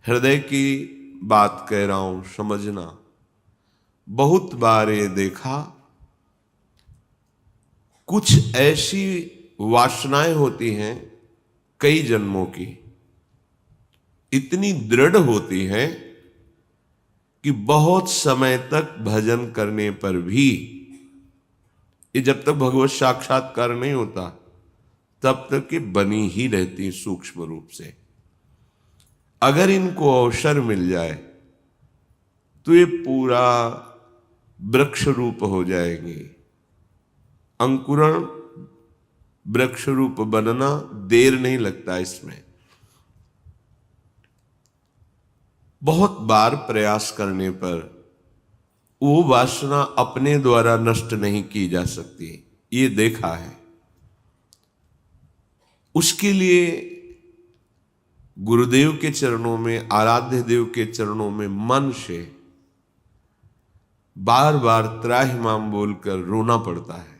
हृदय की बात कह रहा हूं, समझना। बहुत बार ये देखा, कुछ ऐसी वासनाएं होती हैं कई जन्मों की, इतनी दृढ़ होती हैं कि बहुत समय तक भजन करने पर भी, ये जब तक भगवत साक्षात्कार नहीं होता तब तक ये बनी ही रहती सूक्ष्म रूप से। अगर इनको अवसर मिल जाए तो ये पूरा वृक्ष रूप हो जाएंगे। अंकुरण वृक्ष रूप बनना देर नहीं लगता इसमें। बहुत बार प्रयास करने पर वो वासना अपने द्वारा नष्ट नहीं की जा सकती, ये देखा है। उसके लिए गुरुदेव के चरणों में, आराध्य देव के चरणों में मन से बार बार त्राहिमाम बोलकर रोना पड़ता है।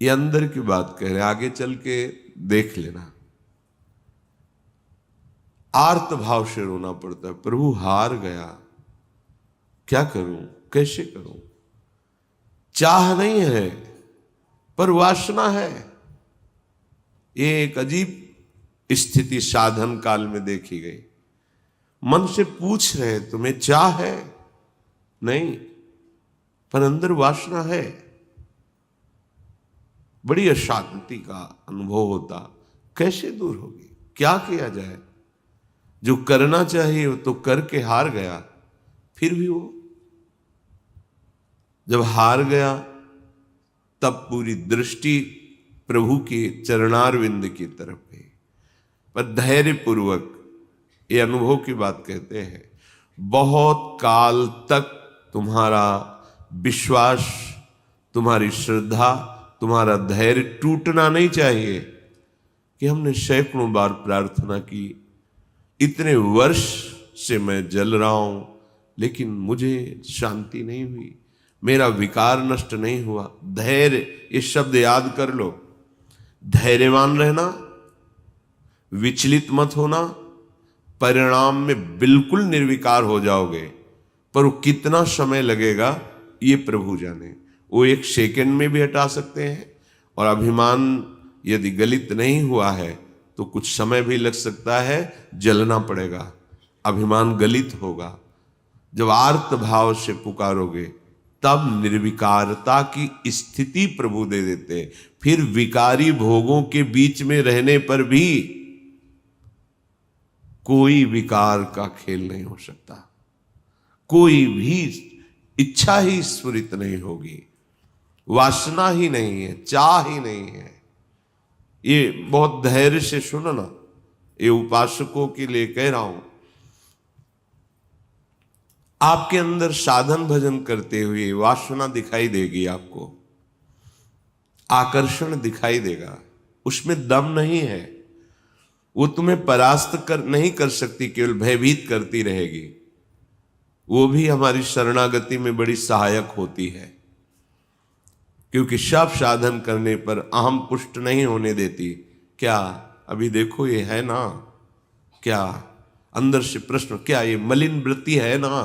ये अंदर की बात कह रहे, आगे चल के देख लेना। आर्त भाव से रोना पड़ता है, प्रभु हार गया, क्या करूं, कैसे करूं। चाह नहीं है पर वासना है। ये एक अजीब स्थिति साधन काल में देखी गई। मन से पूछ रहे तुम्हें चाह है, नहीं, पर अंदर वासना है। बड़ी अशांति का अनुभव होता। कैसे दूर होगी, क्या किया जाए। जो करना चाहिए वो तो करके हार गया, फिर भी वो जब हार गया तब पूरी दृष्टि प्रभु के चरणारविंद की तरफ गई। पर धैर्य पूर्वक, ये अनुभव की बात कहते हैं, बहुत काल तक तुम्हारा विश्वास, तुम्हारी श्रद्धा, तुम्हारा धैर्य टूटना नहीं चाहिए। कि हमने सैकड़ों बार प्रार्थना की, इतने वर्ष से मैं जल रहा हूं लेकिन मुझे शांति नहीं हुई, मेरा विकार नष्ट नहीं हुआ। धैर्य, ये शब्द याद कर लो। धैर्यवान रहना, विचलित मत होना, परिणाम में बिल्कुल निर्विकार हो जाओगे। पर वो कितना समय लगेगा ये प्रभु जाने। वो एक सेकंड में भी हटा सकते हैं। और अभिमान यदि गलित नहीं हुआ है तो कुछ समय भी लग सकता है, जलना पड़ेगा, अभिमान गलित होगा। जब आर्त भाव से पुकारोगे तब निर्विकारता की स्थिति प्रभु दे देते। फिर विकारी भोगों के बीच में रहने पर भी कोई विकार का खेल नहीं हो सकता, कोई भी इच्छा ही स्फुरित नहीं होगी, वासना ही नहीं है, चाह ही नहीं है। ये बहुत धैर्य से सुनना, ये उपासकों के लिए कह रहा हूं। आपके अंदर साधन भजन करते हुए वासना दिखाई देगी, आपको आकर्षण दिखाई देगा, उसमें दम नहीं है। वो तुम्हें परास्त नहीं कर सकती, केवल भयभीत करती रहेगी। वो भी हमारी शरणागति में बड़ी सहायक होती है, क्योंकि सब साधन करने पर अहम पुष्ट नहीं होने देती। क्या अभी देखो ये है ना, क्या अंदर से प्रश्न, क्या ये मलिन वृत्ति है ना,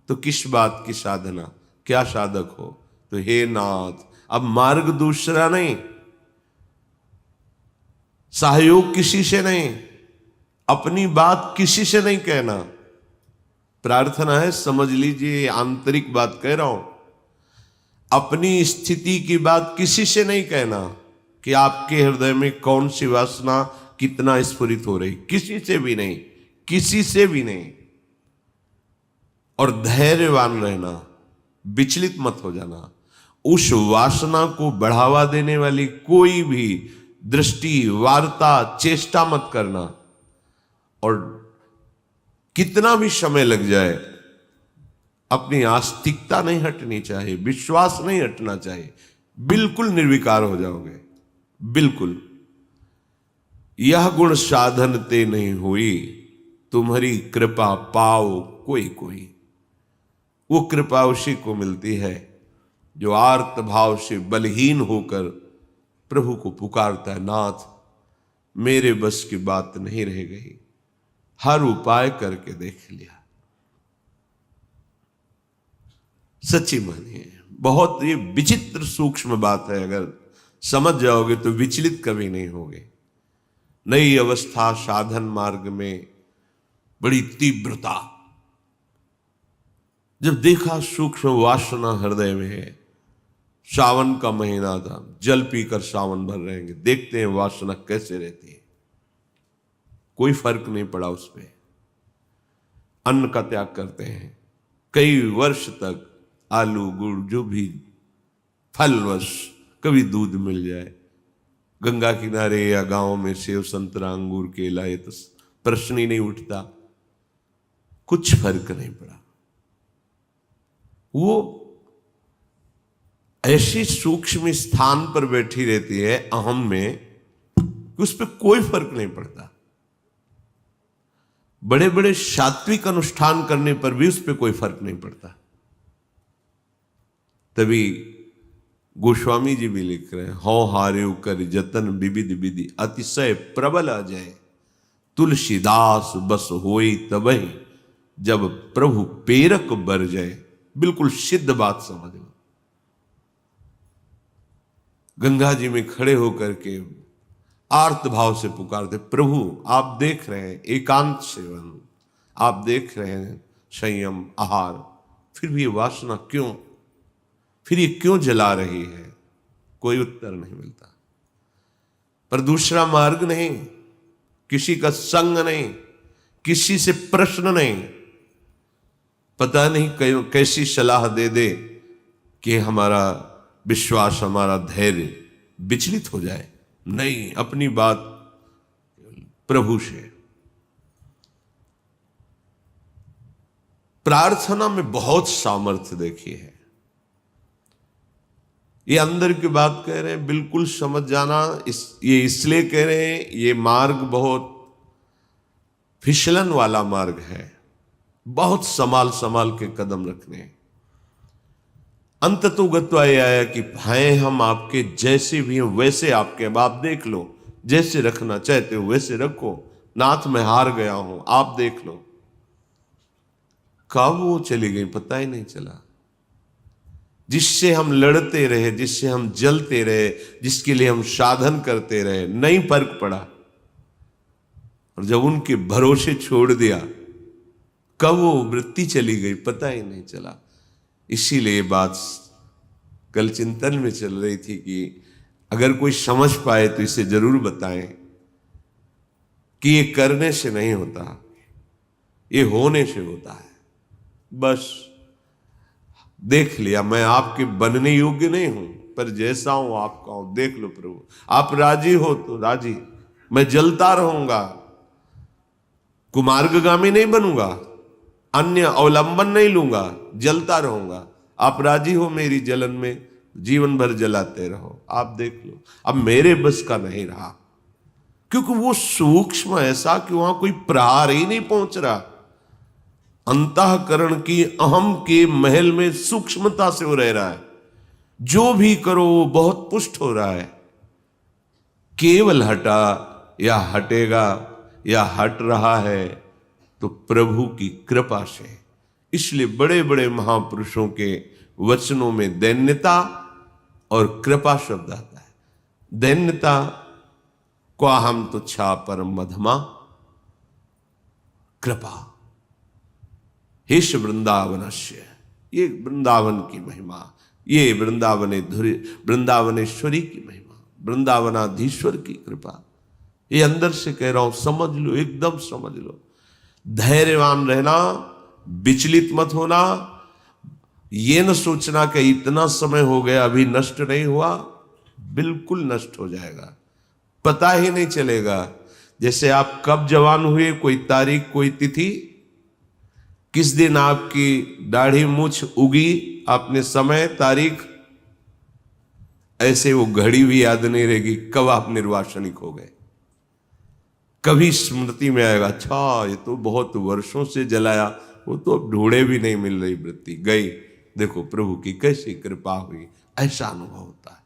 तो किस बात की साधना, क्या साधक हो। तो हे नाथ, अब मार्ग दूसरा नहीं, सहयोग किसी से नहीं, अपनी बात किसी से नहीं कहना। प्रार्थना है, समझ लीजिए, आंतरिक बात कह रहा हूं। अपनी स्थिति की बात किसी से नहीं कहना कि आपके हृदय में कौन सी वासना कितना स्फुरित हो रही, किसी से भी नहीं, किसी से भी नहीं। और धैर्यवान रहना, विचलित मत हो जाना। उस वासना को बढ़ावा देने वाली कोई भी दृष्टि, वार्ता, चेष्टा मत करना। और कितना भी समय लग जाए, अपनी आस्तिकता नहीं हटनी चाहिए, विश्वास नहीं हटना चाहिए। बिल्कुल निर्विकार हो जाओगे, बिल्कुल। यह गुण साधन ते नहीं हुई, तुम्हारी कृपा पाओ कोई कोई। वो कृपा उसी को मिलती है जो आर्त भाव से बलहीन होकर प्रभु को पुकारता है, नाथ मेरे बस की बात नहीं रह गई, हर उपाय करके देख लिया। सच्ची मानिए, बहुत ये विचित्र सूक्ष्म बात है, अगर समझ जाओगे तो विचलित कभी नहीं होगे। नई अवस्था साधन मार्ग में बड़ी तीव्रता, जब देखा सूक्ष्म वासना हृदय में है। सावन का महीना था, जल पीकर सावन भर रहेंगे, देखते हैं वासना कैसे रहती है। कोई फर्क नहीं पड़ा उस पर। अन्न का त्याग करते हैं, कई वर्ष तक आलू गुड़ जो भी फलवश, कभी दूध मिल जाए, गंगा किनारे या गांव में सेव संतरा अंगूर केला, ये तो प्रश्न ही नहीं उठता। कुछ फर्क नहीं पड़ा। वो ऐसी सूक्ष्म स्थान पर बैठी रहती है अहम में कि उस पर कोई फर्क नहीं पड़ता। बड़े बड़े सात्विक अनुष्ठान करने पर भी उस पर कोई फर्क नहीं पड़ता। तभी गोस्वामी जी भी लिख रहे हैं, हौ हार्यो कर जतन विविध विधि अतिशय प्रबल अजय, तुलसीदास बस होई तबहि जब प्रभु पेरक बर जाए। बिल्कुल सिद्ध बात समझ लो। गंगा जी में खड़े होकर के आर्त भाव से पुकारते, प्रभु आप देख रहे हैं एकांत सेवन, आप देख रहे हैं संयम आहार, फिर भी ये वासना क्यों, फिर ये क्यों जला रही है? कोई उत्तर नहीं मिलता। पर दूसरा मार्ग नहीं, किसी का संग नहीं, किसी से प्रश्न नहीं। पता नहीं कैसी सलाह दे दे कि हमारा विश्वास, हमारा धैर्य विचलित हो जाए। नहीं, अपनी बात प्रभु से। प्रार्थना में बहुत सामर्थ्य देखी है। ये अंदर की बात कह रहे हैं, बिल्कुल समझ जाना। ये इसलिए कह रहे हैं, ये मार्ग बहुत फिसलन वाला मार्ग है, बहुत संभाल संभाल के कदम रखने हैं। अंत तो गत्वा ये आया कि हैं हम आपके, जैसे भी हैं वैसे आपके। अब आप देख लो, जैसे रखना चाहते हो वैसे रखो। नाथ मैं हार गया हूं, आप देख लो। कब वो चली गई पता ही नहीं चला। जिससे हम लड़ते रहे, जिससे हम जलते रहे, जिसके लिए हम साधन करते रहे, नहीं फर्क पड़ा। और जब उनके भरोसे छोड़ दिया, कब वो वृत्ति चली गई पता ही नहीं चला। इसीलिए बात कल चिंतन में चल रही थी कि अगर कोई समझ पाए तो इसे जरूर बताएं कि ये करने से नहीं होता, ये होने से होता है। बस देख लिया, मैं आपके बनने योग्य नहीं हूं, पर जैसा हूं आपका हूं। देख लो प्रभु, आप राजी हो तो राजी, मैं जलता रहूंगा, कुमार्गगामी नहीं बनूंगा, अन्य अवलंबन नहीं लूंगा, जलता रहूंगा। आप राजी हो मेरी जलन में, जीवन भर जलाते रहो। आप देख लो, अब मेरे बस का नहीं रहा, क्योंकि वो सूक्ष्म ऐसा कि वहां कोई प्रहार ही नहीं पहुंच रहा। अंतःकरण की अहम के महल में सूक्ष्मता से वो रह रहा है। जो भी करो वो बहुत पुष्ट हो रहा है। केवल हटा या हटेगा या हट रहा है तो प्रभु की कृपा से। इसलिए बड़े बड़े महापुरुषों के वचनों में दैन्यता और कृपा शब्द आता है। दैन्यता क्वा हम तुच्छा परम मधमा, कृपा हेश वृंदावनस्य, ये वृंदावन की महिमा, ये वृंदावनेश्वरी की महिमा, वृंदावनाधीश्वर की कृपा। ये अंदर से कह रहा हूं, समझ लो, एकदम समझ लो। धैर्यवान रहना, विचलित मत होना। ये न सोचना कि इतना समय हो गया अभी नष्ट नहीं हुआ, बिल्कुल नष्ट हो जाएगा, पता ही नहीं चलेगा। जैसे आप कब जवान हुए, कोई तारीख, कोई तिथि, किस दिन आपकी दाढ़ी मूछ उगी, आपने समय तारीख, ऐसे वो घड़ी भी याद नहीं रहेगी कब आप निर्वासनिक हो गए। कभी स्मृति में आएगा, अच्छा ये तो बहुत वर्षों से जलाया, वो तो ढूंढे भी नहीं मिल रही वृत्ति, गई। देखो प्रभु की कैसी कृपा हुई, ऐसा अनुभव होता है।